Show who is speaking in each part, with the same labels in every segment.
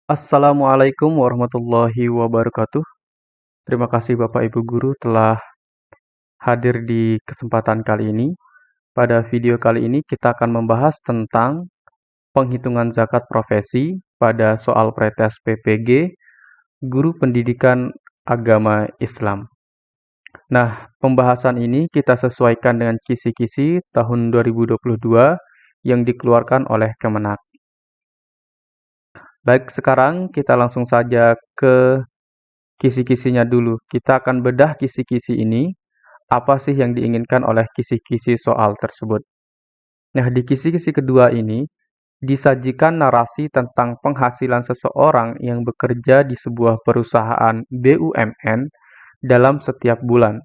Speaker 1: Assalamualaikum warahmatullahi wabarakatuh. Terima kasih Bapak Ibu Guru telah hadir di kesempatan kali ini. Pada video kali ini kita akan membahas tentang penghitungan zakat profesi pada soal pretest PPG Guru Pendidikan Agama Islam. Nah, pembahasan ini kita sesuaikan dengan kisi-kisi tahun 2022 yang dikeluarkan oleh Kemenak. Baik, sekarang kita langsung saja ke kisi-kisinya dulu. Kita akan bedah kisi-kisi ini, apa sih yang diinginkan oleh kisi-kisi soal tersebut. Nah, di kisi-kisi kedua ini, disajikan narasi tentang penghasilan seseorang yang bekerja di sebuah perusahaan BUMN dalam setiap bulan.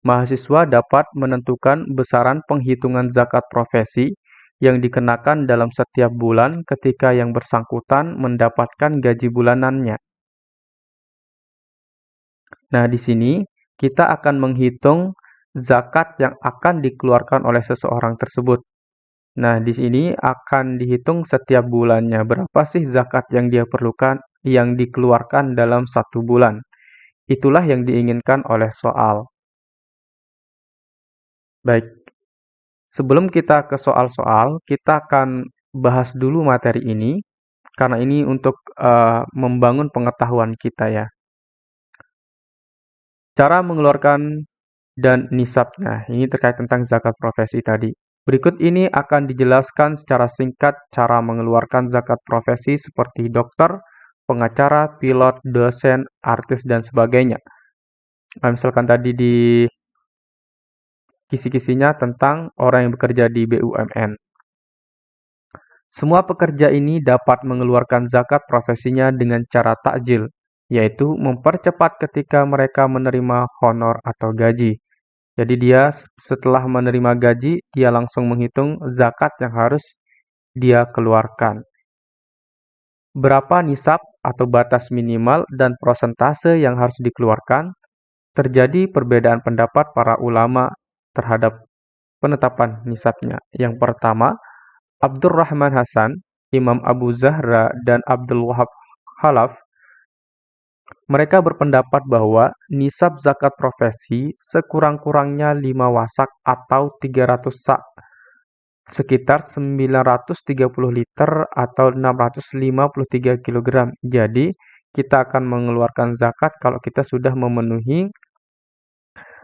Speaker 1: Mahasiswa dapat menentukan besaran penghitungan zakat profesi yang dikenakan dalam setiap bulan ketika yang bersangkutan mendapatkan gaji bulanannya. Nah, di sini kita akan menghitung zakat yang akan dikeluarkan oleh seseorang tersebut. Nah, di sini akan dihitung setiap bulannya berapa sih zakat yang dia perlukan, yang dikeluarkan dalam satu bulan. Itulah yang diinginkan oleh soal. Baik, sebelum kita ke soal-soal, kita akan bahas dulu materi ini, karena ini untuk membangun pengetahuan kita ya. Cara mengeluarkan dan nisabnya. Ini terkait tentang zakat profesi tadi. Berikut ini akan dijelaskan secara singkat cara mengeluarkan zakat profesi seperti dokter, pengacara, pilot, dosen, artis, dan sebagainya. Nah, misalkan tadi di kisi-kisinya tentang orang yang bekerja di BUMN. Semua pekerja ini dapat mengeluarkan zakat profesinya dengan cara takjil, yaitu mempercepat ketika mereka menerima honor atau gaji. Jadi dia setelah menerima gaji, dia langsung menghitung zakat yang harus dia keluarkan. Berapa nisab atau batas minimal dan prosentase yang harus dikeluarkan? Terjadi perbedaan pendapat para ulama terhadap penetapan nisabnya. Yang pertama, Abdurrahman Hasan, Imam Abu Zahra, dan Abdul Wahab Khalaf, mereka berpendapat bahwa nisab zakat profesi sekurang-kurangnya 5 wasak atau 300 sak, sekitar 930 liter atau 653 kg. Jadi, kita akan mengeluarkan zakat kalau kita sudah memenuhi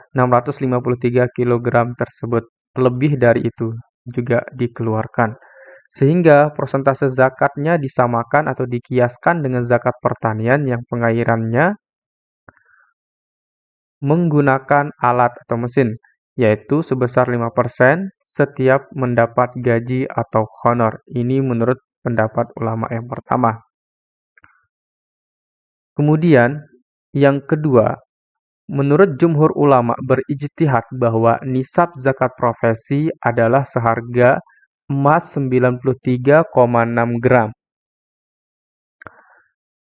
Speaker 1: 653 kg tersebut. Lebih dari itu juga dikeluarkan. Sehingga persentase zakatnya disamakan atau dikiaskan dengan zakat pertanian yang pengairannya menggunakan alat atau mesin, yaitu sebesar 5% setiap mendapat gaji atau honor. Ini menurut pendapat ulama yang pertama. Kemudian, yang kedua, menurut jumhur ulama berijtihad bahwa nisab zakat profesi adalah seharga emas 93,6 gram.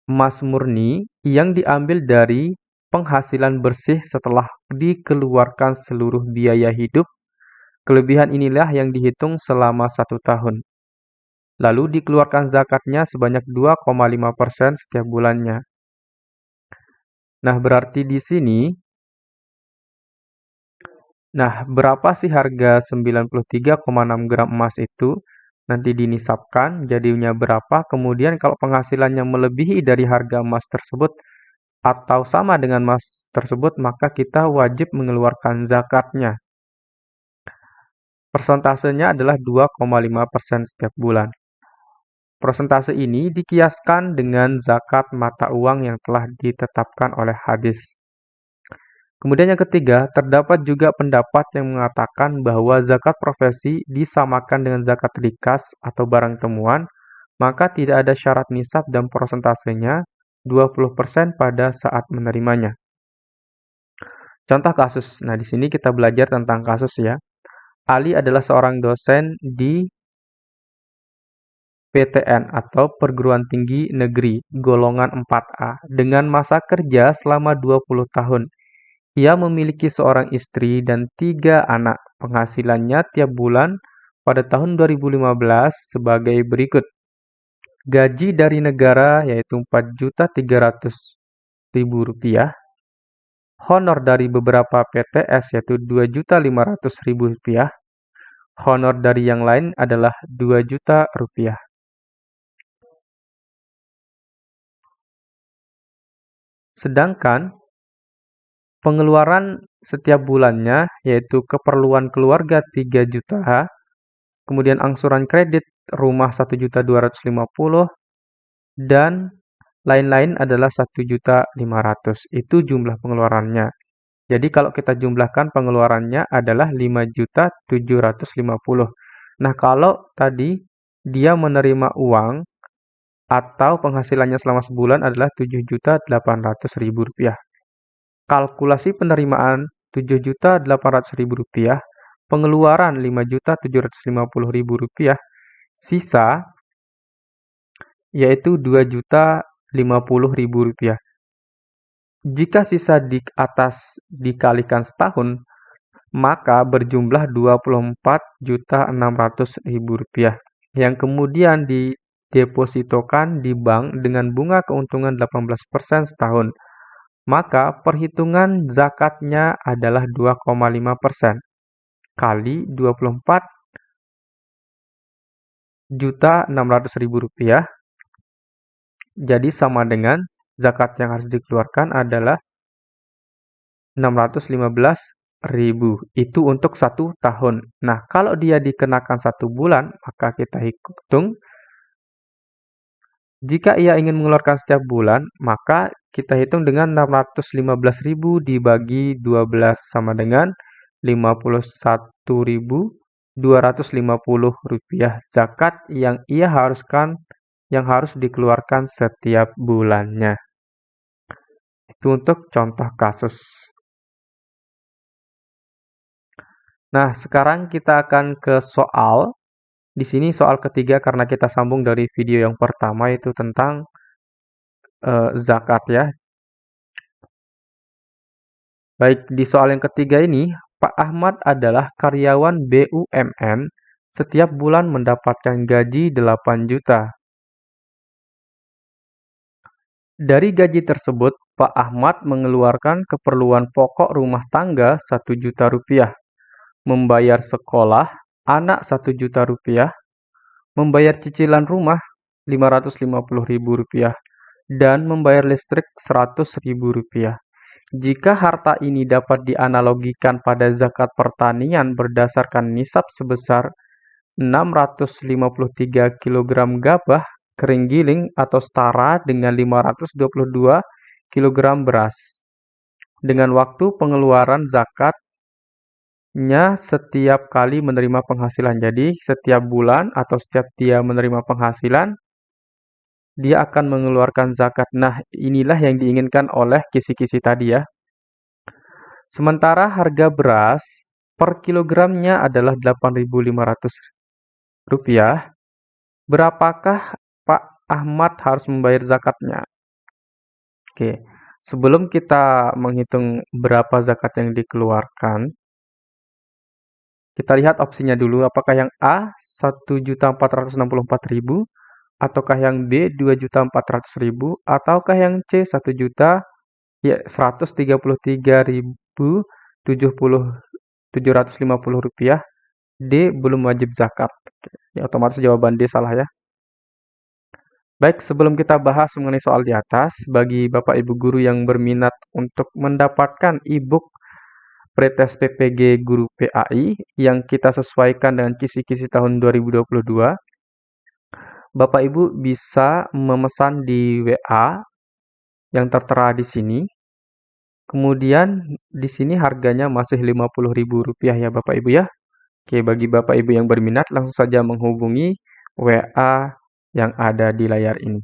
Speaker 1: Emas murni yang diambil dari penghasilan bersih setelah dikeluarkan seluruh biaya hidup. Kelebihan inilah yang dihitung selama 1 tahun. Lalu dikeluarkan zakatnya sebanyak 2,5% setiap bulannya. Nah, berarti di sini, berapa sih harga 93,6 gram emas itu? Nanti dinisabkan jadinya berapa, kemudian kalau penghasilannya melebihi dari harga emas tersebut, atau sama dengan emas tersebut, maka kita wajib mengeluarkan zakatnya. Persentasenya adalah 2,5% setiap bulan. Persentase ini dikiaskan dengan zakat mata uang yang telah ditetapkan oleh hadis. Kemudian yang ketiga, terdapat juga pendapat yang mengatakan bahwa zakat profesi disamakan dengan zakat rikas atau barang temuan, maka tidak ada syarat nisab dan persentasenya 20% pada saat menerimanya. Contoh kasus. Nah, di sini kita belajar tentang kasus ya. Ali adalah seorang dosen di PTN atau Perguruan Tinggi Negeri golongan 4A dengan masa kerja selama 20 tahun. Ia memiliki seorang istri dan 3 anak. Penghasilannya tiap bulan pada tahun 2015 sebagai berikut. gaji dari negara yaitu Rp4.300.000, honor dari beberapa PTS yaitu Rp2.500.000, honor dari yang lain adalah Rp2 juta. Sedangkan pengeluaran setiap bulannya yaitu keperluan keluarga 3 juta, kemudian angsuran kredit rumah 1.250.000 dan lain-lain adalah 1.500.000. Itu jumlah pengeluarannya. Jadi kalau kita jumlahkan pengeluarannya adalah 5.750.000. Nah, kalau tadi dia menerima uang atau penghasilannya selama sebulan adalah Rp7.800.000. Kalkulasi penerimaan Rp7.800.000, pengeluaran Rp5.750.000, sisa yaitu Rp2.050.000. Jika sisa di atas dikalikan setahun, maka berjumlah Rp24.600.000 yang kemudian didepositokan di bank dengan bunga keuntungan 18% setahun. Maka perhitungan zakatnya adalah 2,5% kali Rp24.600.000. Jadi sama dengan zakat yang harus dikeluarkan adalah 615.000. Itu untuk 1 tahun. Nah, kalau dia dikenakan 1 bulan, maka kita hitung. Jika ia ingin mengeluarkan setiap bulan, maka kita hitung dengan 615.000 dibagi 12 sama dengan Rp51.250 zakat yang harus dikeluarkan setiap bulannya. Itu untuk contoh kasus. Nah, sekarang kita akan ke soal. Di sini soal ketiga karena kita sambung dari video yang pertama itu tentang zakat ya. Baik, di soal yang ketiga ini, Pak Ahmad adalah karyawan BUMN, setiap bulan mendapatkan gaji 8 juta. Dari gaji tersebut, Pak Ahmad mengeluarkan keperluan pokok rumah tangga Rp1 juta, membayar sekolah anak Rp1 juta, membayar cicilan rumah Rp550.000, dan membayar listrik Rp100.000. Jika harta ini dapat dianalogikan pada zakat pertanian berdasarkan nisab sebesar 653 kg gabah kering giling atau setara dengan 522 kg beras. Dengan waktu pengeluaran zakatnya setiap kali menerima penghasilan. Jadi setiap bulan atau setiap dia menerima penghasilan, dia akan mengeluarkan zakat. Nah, inilah yang diinginkan oleh kisi-kisi tadi ya. Sementara harga beras per kilogramnya adalah Rp8.500. Berapakah Pak Ahmad harus membayar zakatnya? Oke, sebelum kita menghitung berapa zakat yang dikeluarkan, kita lihat opsinya dulu. Apakah yang A 1.464.000, ataukah yang B 2.400.000, ataukah yang C 1.133.750 rupiah. D belum wajib zakat. Ya, otomatis jawaban D salah ya. Baik, sebelum kita bahas mengenai soal di atas, bagi Bapak Ibu guru yang berminat untuk mendapatkan e-book pretest PPG Guru PAI yang kita sesuaikan dengan kisi-kisi tahun 2022, Bapak Ibu bisa memesan di WA yang tertera di sini. Kemudian di sini harganya masih Rp50.000 ya Bapak Ibu ya. Oke, bagi Bapak Ibu yang berminat langsung saja menghubungi WA yang ada di layar ini.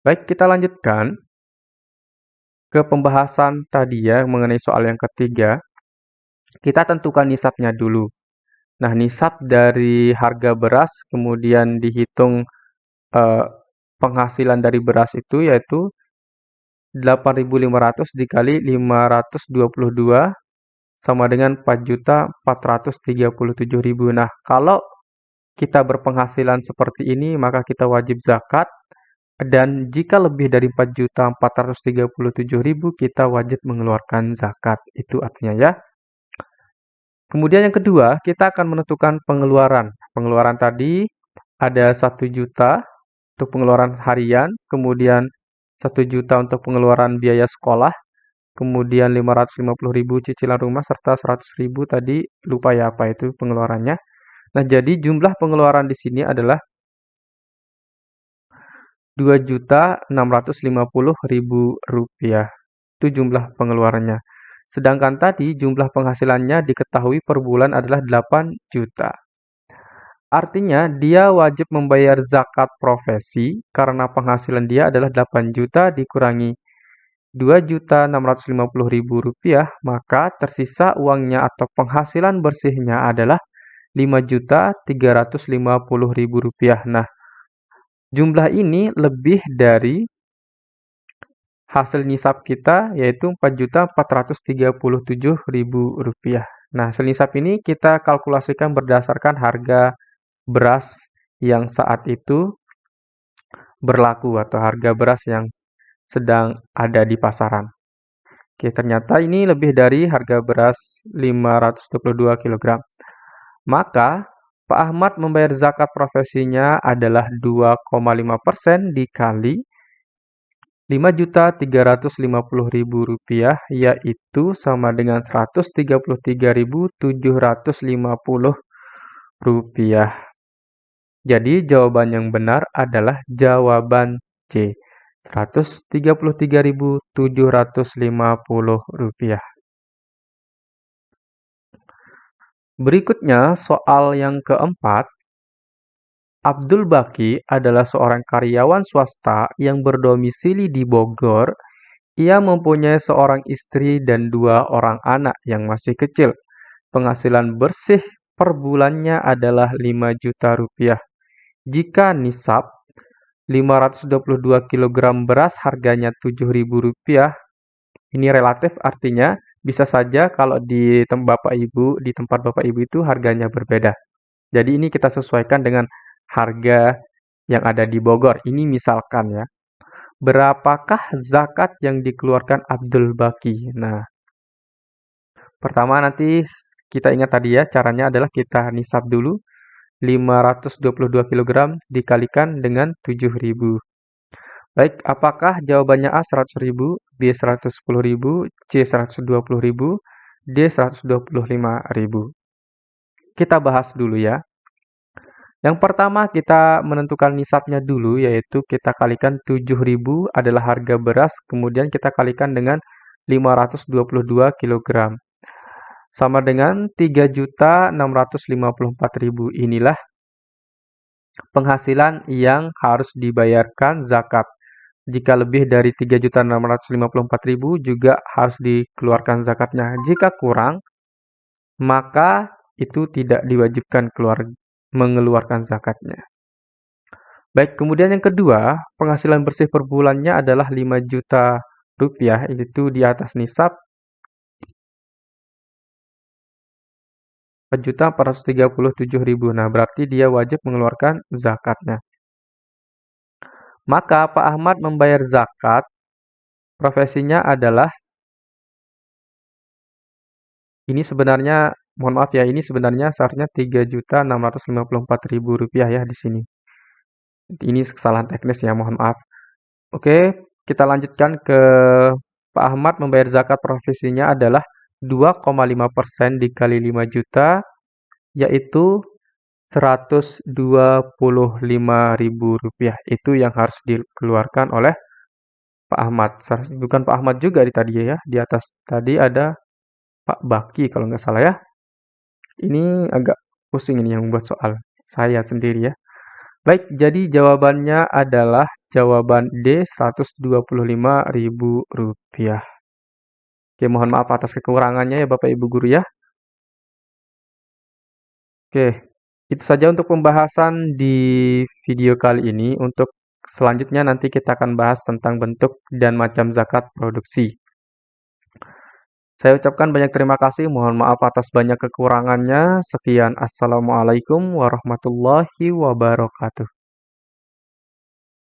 Speaker 1: Baik, kita lanjutkan ke pembahasan tadi ya mengenai soal yang ketiga. Kita tentukan nisabnya dulu. Nah, nisab dari harga beras kemudian dihitung penghasilan dari beras itu yaitu 8.500 dikali 522 sama dengan 4.437.000. Nah, kalau kita berpenghasilan seperti ini, maka kita wajib zakat. Dan jika lebih dari 4.437.000, kita wajib mengeluarkan zakat. Itu artinya ya. Kemudian yang kedua, kita akan menentukan pengeluaran. Pengeluaran tadi ada 1 juta untuk pengeluaran harian, kemudian 1 juta untuk pengeluaran biaya sekolah, kemudian 550.000 cicilan rumah, serta 100.000 tadi, lupa ya apa itu pengeluarannya. Nah, jadi jumlah pengeluaran di sini adalah 2.650.000 rupiah. Itu jumlah pengeluarannya. Sedangkan tadi jumlah penghasilannya diketahui per bulan adalah 8 juta. Artinya dia wajib membayar zakat profesi karena penghasilan dia adalah 8 juta dikurangi 2.650.000 rupiah, maka tersisa uangnya atau penghasilan bersihnya adalah 5.350.000 rupiah. Nah, jumlah ini lebih dari hasil nisab kita yaitu 4.437.000 rupiah. Nah, hasil nisab ini kita kalkulasikan berdasarkan harga beras yang saat itu berlaku atau harga beras yang sedang ada di pasaran. Oke, ternyata ini lebih dari harga beras 522 kg. Maka Pak Ahmad membayar zakat profesinya adalah 2,5% dikali 5.350.000 rupiah, yaitu sama dengan 133.750 rupiah. Jadi jawaban yang benar adalah jawaban C, 133.750 rupiah. Berikutnya soal yang keempat. Abdul Baki adalah seorang karyawan swasta yang berdomisili di Bogor. Ia mempunyai seorang istri dan 2 orang anak yang masih kecil. Penghasilan bersih per bulannya adalah 5 juta rupiah. Jika nisab 522 kg beras harganya 7.000 rupiah, ini relatif artinya bisa saja kalau di tempat Bapak Ibu itu harganya berbeda. Jadi ini kita sesuaikan dengan harga yang ada di Bogor. Ini misalkan ya. Berapakah zakat yang dikeluarkan Abdul Baki? Nah, pertama nanti kita ingat tadi ya, caranya adalah kita nisab dulu. 522 kg dikalikan dengan 7.000. Baik, apakah jawabannya A 100.000, B 110.000, C 120.000, D 125.000? Kita bahas dulu ya. Yang pertama kita menentukan nisabnya dulu, yaitu kita kalikan 7.000 adalah harga beras, kemudian kita kalikan dengan 522 kg. Sama dengan 3.654.000. Inilah penghasilan yang harus dibayarkan zakat. Jika lebih dari 3.654.000 juga harus dikeluarkan zakatnya. Jika kurang, maka itu tidak diwajibkan mengeluarkan zakatnya. Baik, kemudian yang kedua, penghasilan bersih per bulannya adalah 5 juta rupiah, itu di atas nisab 4.437.000. Nah, berarti dia wajib mengeluarkan zakatnya. Maka Pak Ahmad membayar zakat, profesinya adalah, ini sebenarnya, mohon maaf ya, ini sebenarnya seharusnya 3.654.000 rupiah ya di sini. Ini kesalahan teknis ya, mohon maaf. Oke, kita lanjutkan ke Pak Ahmad membayar zakat profesinya adalah 2,5% dikali 5 juta, yaitu 125.000 rupiah. Itu yang harus dikeluarkan oleh Pak Ahmad. Bukan Pak Ahmad juga tadi ya, di atas tadi ada Pak Baki kalau nggak salah ya. Ini agak pusing ini yang membuat soal saya sendiri ya. Baik, jadi jawabannya adalah jawaban D, 125.000 rupiah. Oke, mohon maaf atas kekurangannya ya Bapak Ibu Guru ya. Oke, itu saja untuk pembahasan di video kali ini. Untuk selanjutnya nanti kita akan bahas tentang bentuk dan macam zakat produksi. Saya ucapkan banyak terima kasih, mohon maaf atas banyak kekurangannya. Sekian, assalamualaikum warahmatullahi wabarakatuh.